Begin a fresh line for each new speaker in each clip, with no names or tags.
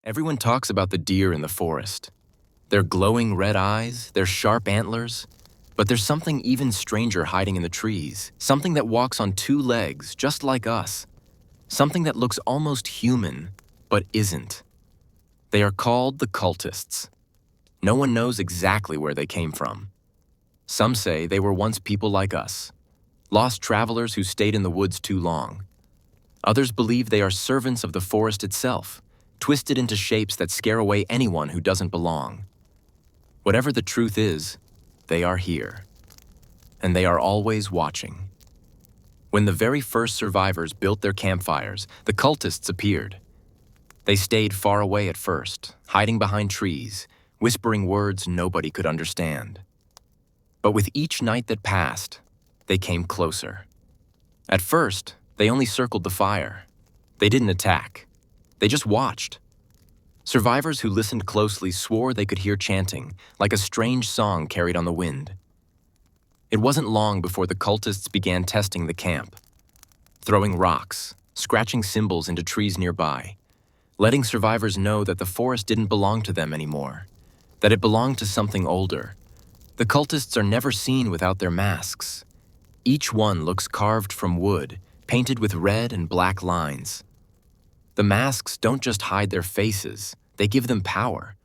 Everyone talks about the deer in the forest. Their glowing red eyes, their sharp antlers. But there's something even stranger hiding in the trees. Something that walks on two legs, just like us. Something that looks almost human, but isn't. They are called the cultists. No one knows exactly where they came from. Some say they were once people like us, lost travelers who stayed in the woods too long. Others believe they are servants of the forest itself, twisted into shapes that scare away anyone who doesn't belong. Whatever the truth is, they are here. And they are always watching. When the very first survivors built their campfires, the cultists appeared. They stayed far away at first, hiding behind trees, whispering words nobody could understand. But with each night that passed, they came closer. At first, they only circled the fire. They didn't attack. They just watched. Survivors who listened closely swore they could hear chanting, like a strange song carried on the wind. It wasn't long before the cultists began testing the camp, throwing rocks, scratching symbols into trees nearby, letting survivors know that the forest didn't belong to them anymore, that it belonged to something older. The cultists are never seen without their masks. Each one looks carved from wood, painted with red and black lines. The masks don't just hide their faces, they give them power.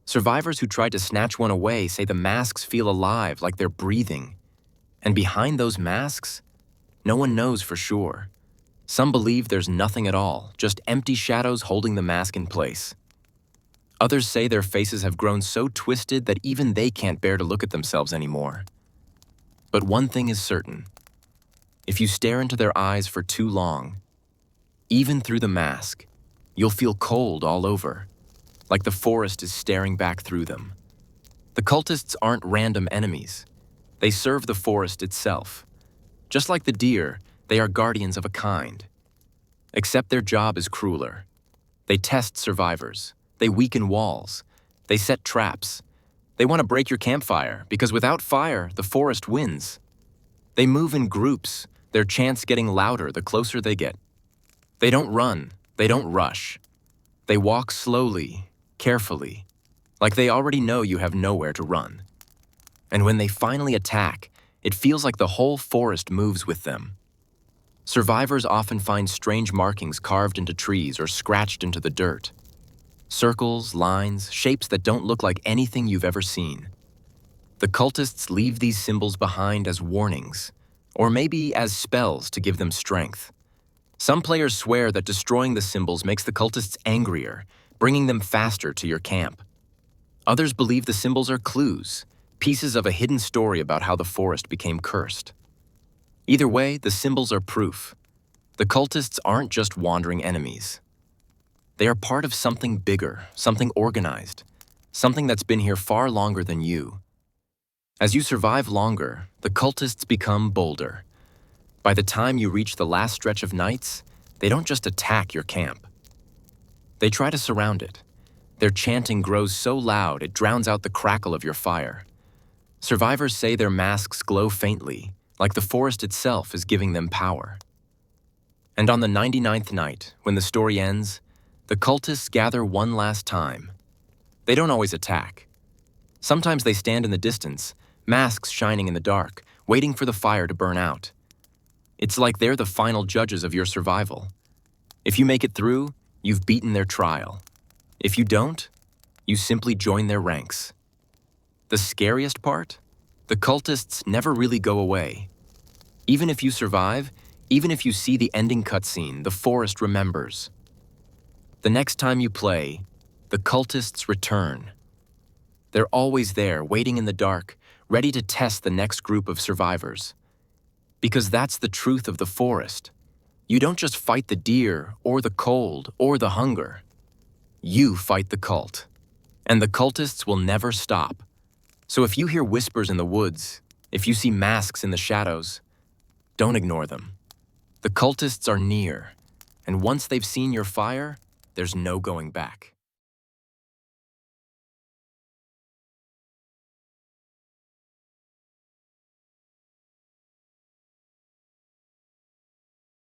Survivors who tried to snatch one away say the masks feel alive, like they're breathing. And behind those masks, no one knows for sure. Some believe there's nothing at all, just empty shadows holding the mask in place. Others say their faces have grown so twisted that even they can't bear to look at themselves anymore. But one thing is certain. If you stare into their eyes for too long, even through the mask, you'll feel cold all over, like the forest is staring back through them. The cultists aren't random enemies. They serve the forest itself. Just like the deer, they are guardians of a kind. Except their job is crueler. They test survivors. They weaken walls. They set traps. They want to break your campfire because without fire, the forest wins. They move in groups, their chants getting louder the closer they get. They don't run. They don't rush. They walk slowly, carefully, like they already know you have nowhere to run. And when they finally attack, it feels like the whole forest moves with them. Survivors often find strange markings carved into trees or scratched into the dirt. Circles, lines, shapes that don't look like anything you've ever seen. The cultists leave these symbols behind as warnings, or maybe as spells to give them strength. Some players swear that destroying the symbols makes the cultists angrier, bringing them faster to your camp. Others believe the symbols are clues, pieces of a hidden story about how the forest became cursed. Either way, the symbols are proof. The cultists aren't just wandering enemies. They are part of something bigger, something organized, something that's been here far longer than you. As you survive longer, the cultists become bolder. By the time you reach the last stretch of nights, they don't just attack your camp. They try to surround it. Their chanting grows so loud it drowns out the crackle of your fire. Survivors say their masks glow faintly, like the forest itself is giving them power. And on the 99th night, when the story ends, the cultists gather one last time. They don't always attack. Sometimes they stand in the distance, masks shining in the dark, waiting for the fire to burn out. It's like they're the final judges of your survival. If you make it through, you've beaten their trial. If you don't, you simply join their ranks. The scariest part? The cultists never really go away. Even if you survive, even if you see the ending cutscene, the forest remembers. The next time you play, the cultists return. They're always there, waiting in the dark, ready to test the next group of survivors. Because that's the truth of the forest. You don't just fight the deer, or the cold, or the hunger. You fight the cult. And the cultists will never stop. So if you hear whispers in the woods, if you see masks in the shadows, don't ignore them. The cultists are near, and once they've seen your fire, there's no going back.